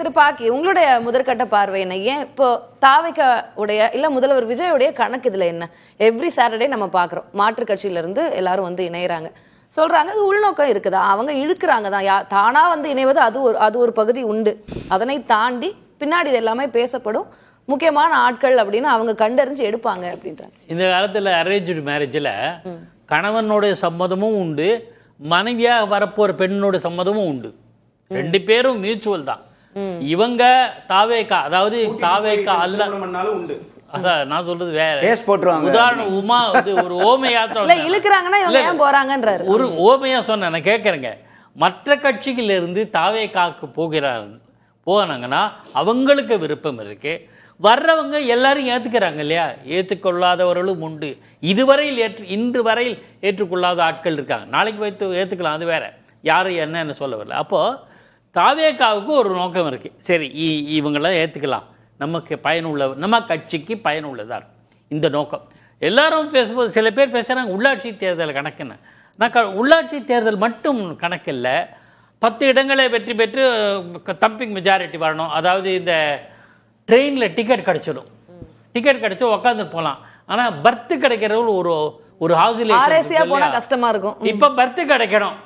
திருப்பாக்கி உங்களுடைய முதற்கட்ட பார்வை என்ன? ஏன் இப்போ தாவைக்க உடைய இல்ல முதல்வர் விஜயோடைய கணக்கு இதுல என்ன? எவ்ரி சாட்டர்டே நம்ம பாக்குறோம் மாற்றுக் கட்சியில இருந்து எல்லாரும் வந்து இணையறாங்க, சொல்றாங்க அது உள்நோக்கம் இருக்குதா, அவங்க இழுக்கிறாங்க தான், தானா வந்து இணைவது அது ஒரு பகுதி உண்டு. அதனை தாண்டி பின்னாடி இது எல்லாமே பேசப்படும், முக்கியமான ஆட்கள் அப்படின்னு அவங்க கண்டறிஞ்சு எடுப்பாங்க அப்படின்றாங்க. இந்த காலத்துல அரேஞ்ச்டு மேரேஜ்ல கணவனுடைய சம்மதமும் உண்டு, மனைவியாக வரப்போற பெண்ணோட சம்மதமும் உண்டு. ரெண்டு பேரும் மியூச்சுவல் தான். இவங்க தாவேக்கா, அதாவது தாவேக்கா அல்ல, அதான் நான் சொல்றது வேற. உதாரணம் உமா வந்து ஒரு ஓமையா இழுக்கிறாங்கன்னா இவங்க ஏன் போறாங்கன்றாரு. ஒரு ஓமையா சொன்ன நான் கேட்கறேங்க. மற்ற கட்சியில இருந்து தாவேக்காக்கு போனாங்கன்னா அவங்களுக்கு விருப்பம் இருக்கு, வர்றவங்க எல்லாரும் ஏத்துக்கிறாங்க இல்லையா, ஏற்றுக்கொள்ளாதவர்களும் உண்டு. இதுவரையில் இன்று வரையில் ஏற்றுக்கொள்ளாத ஆட்கள் இருக்காங்க, நாளைக்கு வைத்து ஏற்றுக்கலாம், அது வேற, யாரும் என்னன்னு சொல்ல வரல. அப்போ தாவேக்காவுக்கு ஒரு நோக்கம் இருக்கு, சரி இவங்களாம் ஏற்றுக்கலாம், நமக்கு பயனுள்ள, நம்ம கட்சிக்கு பயனுள்ளதா இருக்கும் இந்த நோக்கம். எல்லாரும் பேசும்போது சில பேர் பேசுகிறாங்க உள்ளாட்சி தேர்தல் கணக்குன்னு. நான் உள்ளாட்சி தேர்தல் மட்டும் கணக்கில்லை, 10 இடங்களை வெற்றி பெற்று தம்பிங் மெஜாரிட்டி வரணும். அதாவது இந்த ட்ரெயினில் டிக்கெட் கிடச்சிடும், டிக்கெட் கிடச்சி உக்காந்துட்டு போகலாம். ஆனால் பர்த்து கிடைக்கிறவங்க ஒரு ஹவுஸ்ல போனால் கஷ்டமாக இருக்கும். இப்போ பர்த்து கிடைக்கணும்,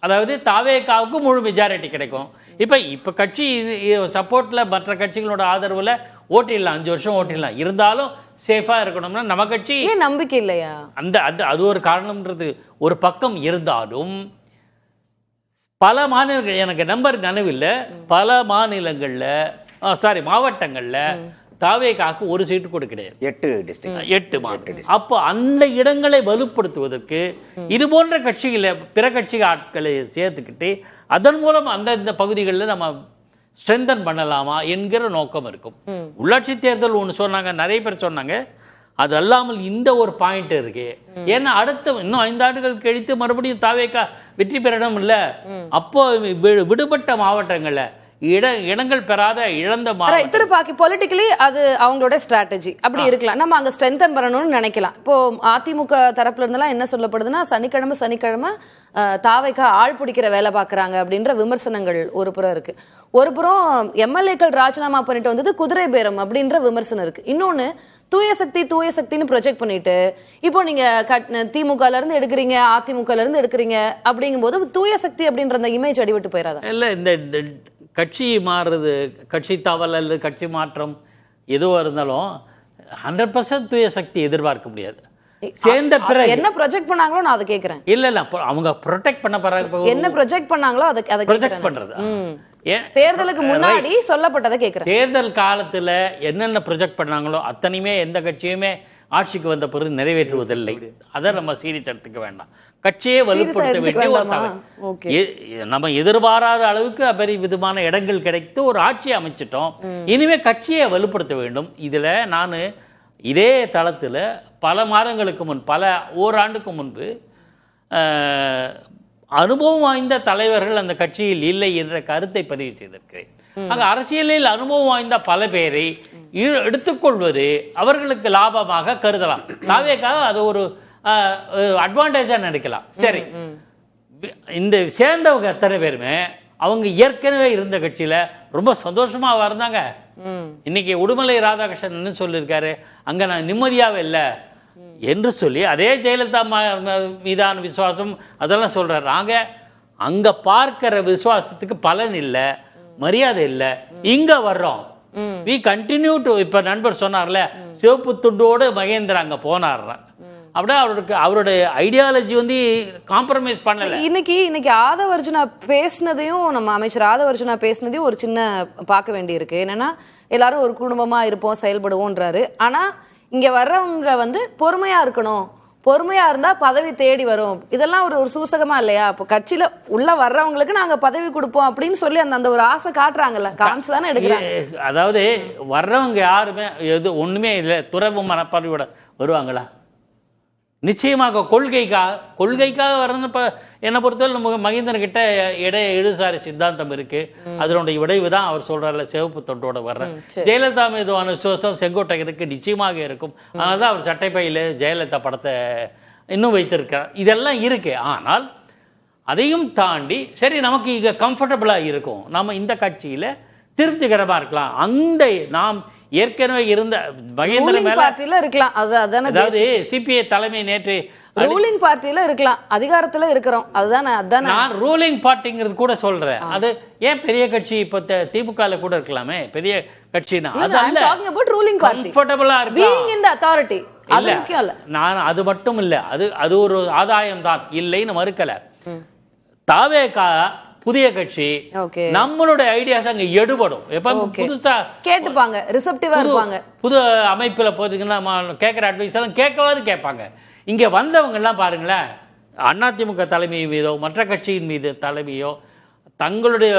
அதாவது தாவேக்காவுக்கு முழு மெஜாரிட்டி கிடைக்கும். இப்போ கட்சி சப்போர்ட்டில் மற்ற கட்சிகளோட ஆதரவில் ஓட்டிடலாம், 5 வருஷம் ஓட்டிடலாம். இருந்தாலும் சேஃபாக இருக்கணும்னா நம்ம கட்சி நம்பிக்கை இல்லையா, அது ஒரு காரணம்ன்றது ஒரு பக்கம் இருந்தாலும் பல மாநிலங்கள், எனக்கு நம்பர் நினைவில்லை, பல மாநிலங்களில் மாவட்டங்களில் தாவேக்காக்கு ஒரு சீட்டு கூட கிடையாது, 8 மாவட்டம். அப்போ அந்த இடங்களை வலுப்படுத்துவதற்கு இது போன்ற கட்சிகளை, பிற கட்சி ஆட்களை சேர்த்துக்கிட்டு அதன் மூலம் அந்த பகுதிகளில் நம்ம ஸ்ட்ரென்தன் பண்ணலாமா என்கிற நோக்கம் இருக்கும். உள்ளாட்சி தேர்தல் ஒன்று சொன்னாங்க, நிறைய பேர் சொன்னாங்க. அது அல்லாமல் இந்த ஒரு பாயிண்ட் இருக்கு. ஏன்னா அடுத்த இன்னும் 5 ஆண்டுகள் கழித்து மறுபடியும் தாவேக்கா வெற்றி பெறணும் இல்ல, அப்போ விடுபட்ட மாவட்டங்கள்ல இடங்கள் பெறாத இழந்த திருப்பாக்கி பொலிட்டிக்கலி அது அவங்களோட ஸ்ட்ராட்டஜி அப்படி இருக்கலாம், நம்ம அங்க ஸ்ட்ரென்தன் பண்ணணும்னு நினைக்கலாம். இப்போ அதிமுக தரப்புல இருந்தெல்லாம் என்ன சொல்லப்படுதுன்னா, சனிக்கிழமை தாவைக்கா ஆள் பிடிக்கிற வேலை பாக்குறாங்க அப்படின்ற விமர்சனங்கள் ஒரு புறம் இருக்கு. ஒரு புறம் எம்எல்ஏக்கள் ராஜினாமா பண்ணிட்டு வந்தது குதிரை பேரம் அப்படின்ற விமர்சனம் இருக்கு. இன்னொன்னு தூய சக்தின்னு ப்ரொஜெக்ட் பண்ணிட்டு இப்போ நீங்க திமுகல இருந்து எடுக்கிறீங்க, அதிமுகல இருந்து எடுக்கிறீங்க, அப்படிங்கும்போது தூய சக்தி அப்படின்ற அந்த இமேஜ் அடிபட்டு போயிடாதா? இல்ல, இந்த கட்சி மாறுறது, கட்சி தவல் அல்லது கட்சி மாற்றம் எதுவாக இருந்தாலும் 100% தூய சக்தி எதிர்பார்க்க முடியாது. சேர்ந்த பிறகு என்ன ப்ரொஜெக்ட் பண்ணாங்களோ நான் அதை கேட்கிறேன். இல்ல அவங்க ப்ரொடெக்ட் பண்ண போறாங்க, என்ன ப்ரொஜெக்ட் பண்ணாங்களோ அதை ப்ரொஜெக்ட் பண்றது. தேர்தலுக்கு முன்னாடி சொல்லப்பட்டதை கேட்கிறேன். தேர்தல் காலத்துல என்னென்ன ப்ரொஜெக்ட் பண்ணாங்களோ அத்தனையுமே எந்த கட்சியுமே ஆட்சிக்கு வந்த பிறகு நிறைவேற்றுவதில்லை. அதை நம்ம சீரியஸ் எடுத்துக்க வேண்டாம். கட்சியே வலுப்படுத்த வேண்டிய நம்ம எதிர்பாராத அளவுக்கு பெரிய விதமான இடங்கள் கிடைத்து ஒரு ஆட்சியை அமைச்சிட்டோம். இனிமே கட்சியை வலுப்படுத்த வேண்டும். இதுல நான் இதே தளத்துல பல மாதங்களுக்கு முன், ஓராண்டுக்கு முன்பு அனுபவம் வாய்ந்த தலைவர்கள் அந்த கட்சியில் இல்லை என்ற கருத்தை பதிவு செய்திருக்கிறேன். அங்க அரசியலில் அனுபவம் வாய்ந்த பல பேரை எடுத்துக்கொள்வது அவர்களுக்கு லாபமாக கருதலாம். தாவேக்காக அது ஒரு அட்வான்டேஜா நினைக்கலாம். சரி, இந்த சேர்ந்தவங்க எத்தனை பேருமே அவங்க ஏற்கனவே இருந்த கட்சியில ரொம்ப சந்தோஷமா இருந்தாங்க. இன்னைக்கு உடுமலை ராதாகிருஷ்ணன் சொல்லியிருக்காரு, அங்க நான் நிம்மதியாவே இல்லை என்று சொல்லி அதே ஜெயலலிதா மீதான விசுவாசம் அதெல்லாம் சொல்றாரு. நாங்க அங்க பார்க்கிற விசுவாசத்துக்கு பலன் இல்லை, மரியாதை இல்லை, இங்க வர்றோம். we continue to, இப்ப நண்பர் சொன்னார்ல, சிவப்பு துண்டோடு மகேந்திர அங்க போனார். அப்படியே அவருடைய ஐடியாலஜி வந்து காம்ப்ரமைஸ் பண்ணல. இன்னைக்கு ஆதவ அர்ஜுனா பேசினதையும், நம்ம அமைச்சர் ஆதவ அர்ஜுனா பேசினதையும் ஒரு சின்ன பார்க்க வேண்டி இருக்கு. என்னன்னா எல்லாரும் ஒரு குடும்பமா இருப்போம், செயல்படுவோன்றாரு. ஆனா இங்க வர்றவங்க வந்து பொறுமையா இருக்கணும், பொறுமையா இருந்தா பதவி தேடி வரும், இதெல்லாம் ஒரு சூசகமா இல்லையா? இப்போ கட்சியில உள்ள வர்றவங்களுக்கு நாங்க பதவி கொடுப்போம் அப்படின்னு சொல்லி அந்த ஒரு ஆசை காட்டுறாங்கல்ல, காமிச்சுதானே எடுக்கிறாங்க. அதாவது வர்றவங்க யாருமே ஒண்ணுமே இல்லை, துறவு மனப்பார்வையோட வருவாங்களா? நிச்சயமாக கொள்கைக்காக வரணும். இப்போ என்னை பொறுத்தவரை நம்ம மகேந்திரன் கிட்ட இடதுசாரி சித்தாந்தம் இருக்கு, அதனுடைய விளைவு தான் அவர் சொல்றாருல சிவப்பு தொண்டோட வர்றேன். ஜெயலலிதா மீதான விசுவாசம் செங்கோட்டையருக்கு நிச்சயமாக இருக்கும். அதனால தான் அவர் சட்டைப்பையில ஜெயலலிதா படத்தை இன்னும் வைத்திருக்கிறார். இதெல்லாம் இருக்கு. ஆனால் அதையும் தாண்டி சரி நமக்கு இங்கே கம்ஃபர்டபுளாக இருக்கும், நம்ம இந்த கட்சியில் திருப்திகரமா இருக்கலாம். அந்த நாம் ஏற்கனவே இருந்த மகேந்திரன் மேல பார்ட்டில இருக்கலாம். அதாவது சிபிஐ தலைமை நேற்று ரூலிங் பார்ட்டில இருக்கலாம், அதிகாரத்துல இருக்கிறோம். அதுதானே நான் ரூலிங் பார்ட்டிங்கிறது கூட சொல்றேன். அது ஏன் பெரிய கட்சி இப்ப திமுகல கூட இருக்கலாமே, பெரிய கட்சினா அது அல்ல, ரூலிங் பார்ட்டி கம்ஃபர்டபிளா அத்தாரிட்டி அது முக்கியம் இல்ல. நான் அது மட்டும் இல்ல, அது ஒரு ஆதாயம் தான், இல்லைன்னு மறுக்கல. தாவேகா புதிய கட்சி, நம்மளுடைய ஐடியாஸ் அங்க எடுபடும். எப்ப புதுசா கேட்டுப்பாங்க, ரிசெப்டிவா இருப்பாங்க. புது அமைப்புல போறதுக்குன்னா கேட்கிற அட்வைஸ் எல்லாம் கேட்பாங்க. இங்க வந்தவங்க எல்லாம் பாருங்களேன், அதிமுக தலைமை மீதோ மற்ற கட்சியின் மீது தலைமையோ தங்களுடைய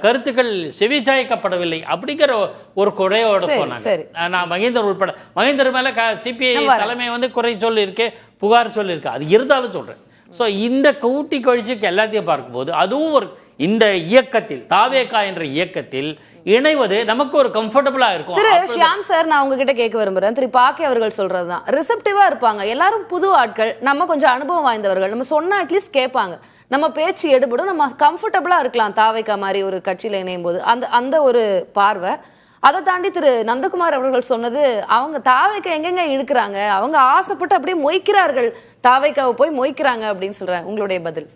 கருத்துக்கள் செவிசாய்க்கப்படவில்லை அப்படிங்கிற ஒரு குறையோட போனாங்க. நான் மகேந்தர் உட்பட, மகேந்தர் மேல சிபிஐ தலைமை குறை சொல்லியிருக்கு, புகார் சொல்லியிருக்கு. அது இருந்தாலும் சொல்றேன். ஸோ இந்த கூட்டி கழிச்சுக்கு எல்லாத்தையும் பார்க்கும்போது அதுவும் ஒரு இந்த இயக்கத்தில், தாவேகா என்ற இயக்கத்தில் இணைவது நமக்கு ஒரு கம்ஃபர்டபுளா இருக்கும். திரு ஷியாம் சார், நான் உங்ககிட்ட கேட்க விரும்புறேன். திரு பாக்கி அவர்கள் சொல்றதுதான், ரிசெப்டிவா இருப்பாங்க, எல்லாரும் புது ஆட்கள், நம்ம கொஞ்சம் அனுபவம் வாய்ந்தவர்கள், நம்ம சொன்னா அட்லீஸ்ட் கேட்பாங்க, நம்ம பேச்சு எடுபடும், நம்ம கம்ஃபர்டபுளா இருக்கலாம் தாவேகா மாதிரி ஒரு கட்சியில இணையும் போது. அந்த ஒரு பார்வை. அதை தாண்டி திரு நந்தகுமார் அவர்கள் சொன்னது, அவங்க தாவேக்கா எங்கெங்க இழுக்கிறாங்க, அவங்க ஆசைப்பட்டு அப்படியே மொய்க்கிறார்கள், தாவேக்காவை போய் மொய்க்கிறாங்க அப்படின்னு சொல்றாங்க. உங்களுடைய பதில்?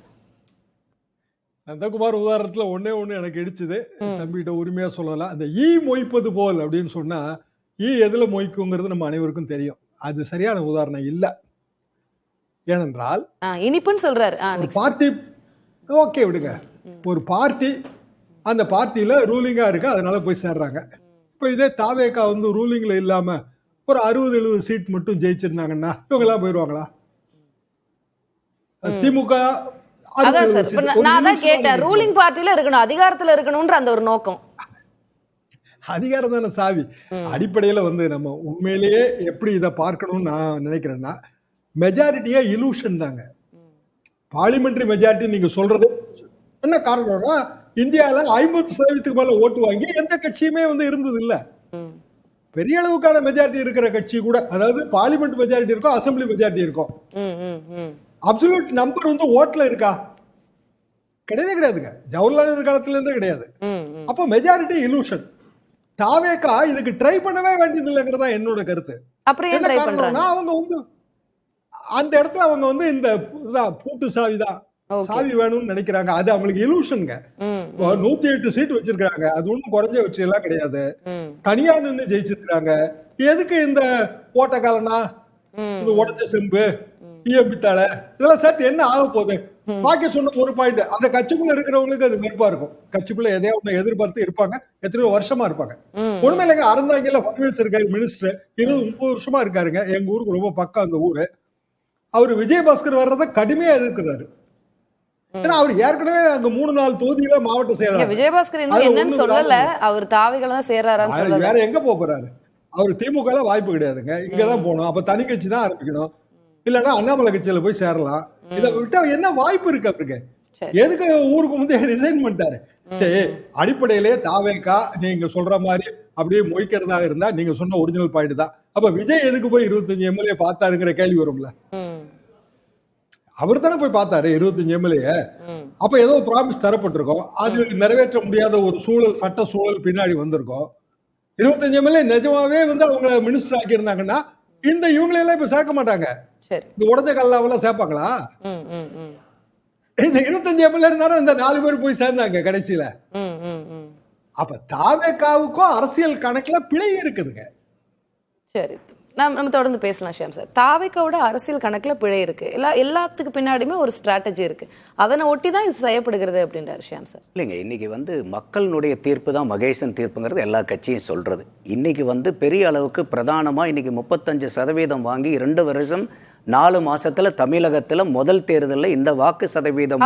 நந்தகுமார் உதாரணத்துல ஒண்ணு எனக்கு இடிச்சுது, தம்பிகிட்ட உரிமையா சொல்லலாம். அந்த மொய்ப்பது போல் அப்படின்னு சொன்னா எதுல மொய்க்குங்கிறது நம்ம அனைவருக்கும் தெரியும். அது சரியான உதாரணம் இல்ல. ஏனென்றால் இனிப்புன்னு சொல்றாரு. பார்ட்டி ஓகே விடுங்க, ஒரு பார்ட்டி, அந்த பார்ட்டியில ரூலிங்கா இருக்கு, அதனால போய் சேர்றாங்க. இப்ப இதே தாவேகா ரூலிங்ல இல்லாம ஒரு 60-70 சீட் மட்டும் ஜெயிச்சிருந்தாங்கன்னா இவங்க எல்லாம் போயிருவாங்களா? திமுக ரூலிங் பார்ட்டில இருக்கணும், அதிகாரத்துல இருக்கணும்ன்ற அந்த ஒரு நோக்கம். அதிகாரம் தானே சாவி. அடிப்படையில நம்ம உண்மையிலேயே எப்படி இதை பார்க்கணும்னு நான் நினைக்கிறேன்னா, மெஜாரிட்டியா இலூஷன் தாங்க. பார்லிமெண்டரி மெஜாரிட்டி நீங்க சொல்றது என்ன காரணம்னா, இந்தியாவில 50% மேல ஓட்டு வாங்கி எந்த கட்சியுமே இருந்தது இல்ல. பெரிய அளவுக்கான மெஜாரிட்டி இருக்கிற கட்சி கூட, அதாவது பார்லிமெண்ட் மெஜாரிட்டி இருக்கும், அசம்பிளி மெஜாரிட்டி இருக்கும். அப்சல்யூட் நம்பர் ஓட்ல இருக்கா? கிடையவே கிடையாதுங்க. ஜவஹர்லால் நேரு காலத்துல இருந்தே கிடையாது. அப்போ மெஜாரிட்டி இலூஷன். தாவேகா இதுக்கு ட்ரை பண்ணவே வேண்டியது இல்லைங்கிறதா என்னோட கருத்து. என்ன காரணம்னா, அவங்க அந்த இடத்துல அவங்க இந்த பூட்டு சாவிதான், சாவி வேணும்னு நினைக்கிறாங்க. அது அவங்களுக்கு இலூஷன்ங்க. 108 சீட் வச்சிருக்காங்க, அது ஒண்ணும் குறைஞ்ச வச்சு எல்லாம் கிடையாது. தனியா நின்று ஜெயிச்சிருக்காங்க. எதுக்கு இந்த ஓட்ட காலனா, இந்த உடச்ச செம்பு, பித்தாள இதெல்லாம் சேர்த்து என்ன ஆக போகுது? பாக்கி சொன்ன ஒரு பாயிண்ட், அந்த கட்சிக்குள்ள இருக்கிறவங்களுக்கு அது வெறுப்பா இருக்கும். கட்சிக்குள்ள எதையோ ஒண்ணு எதிர்பார்த்து இருப்பாங்க, எத்தனையோ வருஷமா இருப்பாங்க. உண்மையில அறந்தாங்கில பர்வேஸ் இருக்காரு, மினிஸ்டர் 20-30 வருஷமா இருக்காருங்க. எங்க ஊருக்கு ரொம்ப பக்கம் அந்த ஊரு. அவரு விஜயபாஸ்கர் வர்றத கடுமையா எதிர்க்கிறாரு. ஏன்னா அவர் ஏற்கனவே அங்க 3-4 தொகுதியில மாவட்ட செயலாளர். விஜயபாஸ்கர் என்னன்னு சொல்லல, அவர் தாவிகளை தான் சேர்றாரான்னு சொல்லல. வேற எங்க போறாரு? அவர் திமுக வாய்ப்பு கிடையாதுங்க, இங்கதான் போகணும். அப்ப தனி கட்சி தான் ஆரம்பிக்கணும், இல்லன்னா அண்ணாமலை கட்சியில போய் சேரலாம். இதை விட்டா என்ன வாய்ப்பு இருக்கு அவருக்கு? எதுக்கு ஊருக்கு ரிசைன் பண்ணிட்டாரு? சரி, அடிப்படையிலேயே தாவேகா நீங்க சொல்ற மாதிரி அப்படியே மொய்க்கிறதாக இருந்தா நீங்க சொன்ன ஒரிஜினல் பாயிண்ட் தான். அப்ப விஜய் எதுக்கு போய் 25 எம்எல்ஏ பார்த்தாருங்கிற கேள்வி வரும்ல. அவர் தானே போய் பார்த்தாரு 25 எம்எல்ஏ. அப்ப ஏதோ ப்ராமிஸ் தரப்பட்டிருக்கோம், அது நிறைவேற்ற முடியாத ஒரு சூழல், சட்ட சூழல் பின்னாடி வந்திருக்கும். 25 எம்எல்ஏ நிஜமாவே அவங்க மினிஸ்டர் ஆக்கி இருந்தாங்கன்னா இந்த இவங்களெல்லாம் இப்ப சேர்க்க மாட்டாங்க. இந்த உடஞ்ச கல்லாவெல்லாம் சேர்ப்பாங்களா? இந்த 25 எம்எல்ஏ இருந்தாலும் இந்த 4 பேர் போய் சேர்ந்தாங்க கடைசியில. அப்ப தாவேகாவுக்கும் அரசியல் கணக்குல பிழை இருக்குதுங்க. சரி, நம்ம தொடர்ந்து பேசலாம் ஷியாம் சார். தாவேகாவோட அரசியல் கணக்குல பிழை இருக்கு, எல்லாத்துக்கு பின்னாடியுமே ஒரு ஸ்ட்ராட்டஜி இருக்கு, அதனை ஒட்டி தான் இது செய்யப்படுகிறது அப்படின்றாரு ஷியாம் சார். இல்லைங்க, இன்னைக்கு மக்களுடைய தீர்ப்பு தான் மகேசன் தீர்ப்புங்கிறது எல்லா கட்சியும் சொல்றது. இன்னைக்கு பெரிய அளவுக்கு பிரதானமா இன்னைக்கு 35% வாங்கி 2 வருஷம் 4 மாசத்துல தமிழகத்துல முதல் தேர்தலில் இந்த வாக்கு சதவீதம்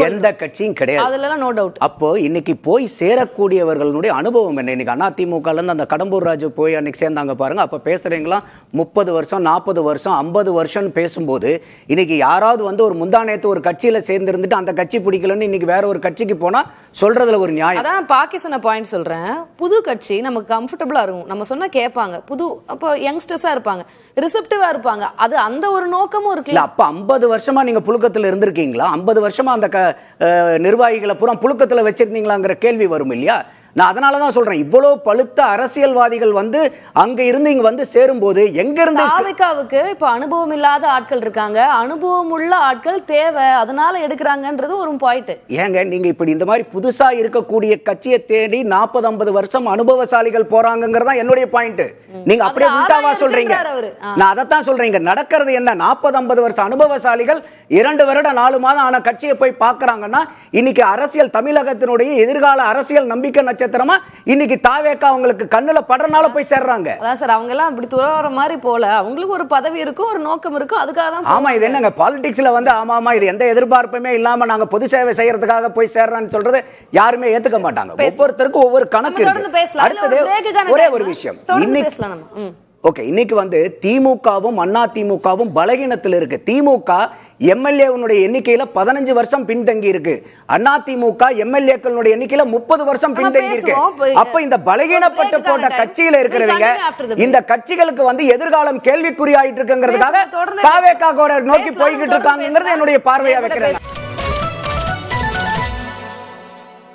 எந்த கட்சியும் கிடையாது. அப்போ இன்னைக்கு போய் சேரக்கூடியவர்களுடைய அனுபவம் என்ன? இன்னைக்கு அதிமுக இருந்து அந்த கடம்பூர் ராஜு போய் அன்னைக்கு சேர்ந்தாங்க பாருங்க. அப்ப பேசுறீங்களா 30 வருஷம் 40 வருஷம் 50 வருஷம் பேசும்போது இன்னைக்கு யாராவது ஒரு முந்தானேத்து ஒரு கட்சியில சேர்ந்திருந்துட்டு அந்த கட்சி பிடிக்கலன்னு இன்னைக்கு வேற ஒரு கட்சிக்கு போனா சொல்றதுல ஒரு நியாயம். அதான் பாக்கி சொன்ன பாயிண்ட் சொல்றேன். புது கட்சி நமக்கு கம்ஃபர்டபுளா இருக்கும், நம்ம சொன்னா கேட்பாங்க, புது அப்போ யங்ஸ்டர்ஸா இருப்பாங்க, ரிசெப்டிவா இருப்பாங்க, அது அந்த ஒரு நோக்கமும் இருக்கு. அப்ப 50 வருஷமா நீங்க புழுக்கத்துல இருந்திருக்கீங்களா? 50 வருஷமா அந்த நிர்வாகிகளை பூரா புழுக்கத்துல வச்சிருந்தீங்களாங்கிற கேள்வி வரும் இல்லையா? நான் அதனால தான் சொல்றேன், இவ்வளவு பழுத்த அரசியல்வாதிகள் வந்து அங்க இருந்து இங்க வந்து சேரும்போது எங்க இருந்து தாவேக்காவுக்கு இப்ப அனுபவம் இல்லாத ஆட்கள் இருக்காங்க, அனுபவம் உள்ள ஆட்கள் தேவை, அதனால எடுக்கிறாங்கன்றது ஒரு பாயிண்ட். ஏங்க நீங்க இப்படி இந்த மாதிரி புதுசா இருக்கக்கூடிய கட்சியை தேடி 40-50 வருஷம் அனுபவசாலிகள் போறாங்கிறதா என்னுடைய பாயிண்ட். நீங்க அப்படியே உல்டாவா சொல்றீங்க. நான் அதைத்தான் சொல்றீங்க. நடக்கிறது என்ன, 40-50 வருஷம் அனுபவசாலிகள் 2 வருடம் 4 மாதம் ஆன கட்சியை போய் பார்க்கறாங்கன்னா இன்னைக்கு அரசியல் தமிழகத்தினுடைய எதிர்கால அரசியல் நம்பிக்கை நட்சத்திரமா இன்னைக்கு தாவேக்கா அவங்களுக்கு கண்ணுல படுறனால போய் சேர்றாங்க. அதான் சார், அவங்க எல்லாம் அப்படி துறவற மாதிரி போல, அவங்களுக்கு ஒரு பதவி இருக்கும், ஒரு நோக்கம் இருக்கும், அதுக்காக தான். ஆமா, இது என்னங்க பாலிடிக்ஸ்ல வந்து ஆமா இது எந்த எதிர்பார்ப்புமே இல்லாம நாங்க பொது சேவை செய்யறதுக்காக போய் சேர்றான்னு சொல்றது யாருமே ஏத்துக்க மாட்டாங்க. ஒவ்வொருத்தருக்கும் ஒவ்வொரு கணக்கு இருக்கு. அடுத்தது ஒரே ஒரு விஷயம், ஓகே, இன்னைக்கு வந்து திமுகவும் அண்ணா திமுகவும் பலகீனத்தில் இருக்கு. திமுக எம்எல்ஏனுடைய எண்ணிக்கையில 15 வருஷம் பின்தங்கி இருக்கு. அண்ணா திமுக எம்எல்ஏக்களுடைய எண்ணிக்கையில 30 வருஷம் பின்தங்கி இருக்கு. அப்ப இந்த பலகீனப்பட்டு போட்ட கட்சியில இருக்கிறவங்க இந்த கட்சிகளுக்கு வந்து எதிர்காலம் கேள்விக்குறியாயிட்டு இருக்குங்கிறதுக்காக தாவேக்கா கூட நோக்கி போய்கிட்டு இருக்காங்கிறது என்னுடைய பார்வையா வைக்கிறேன்.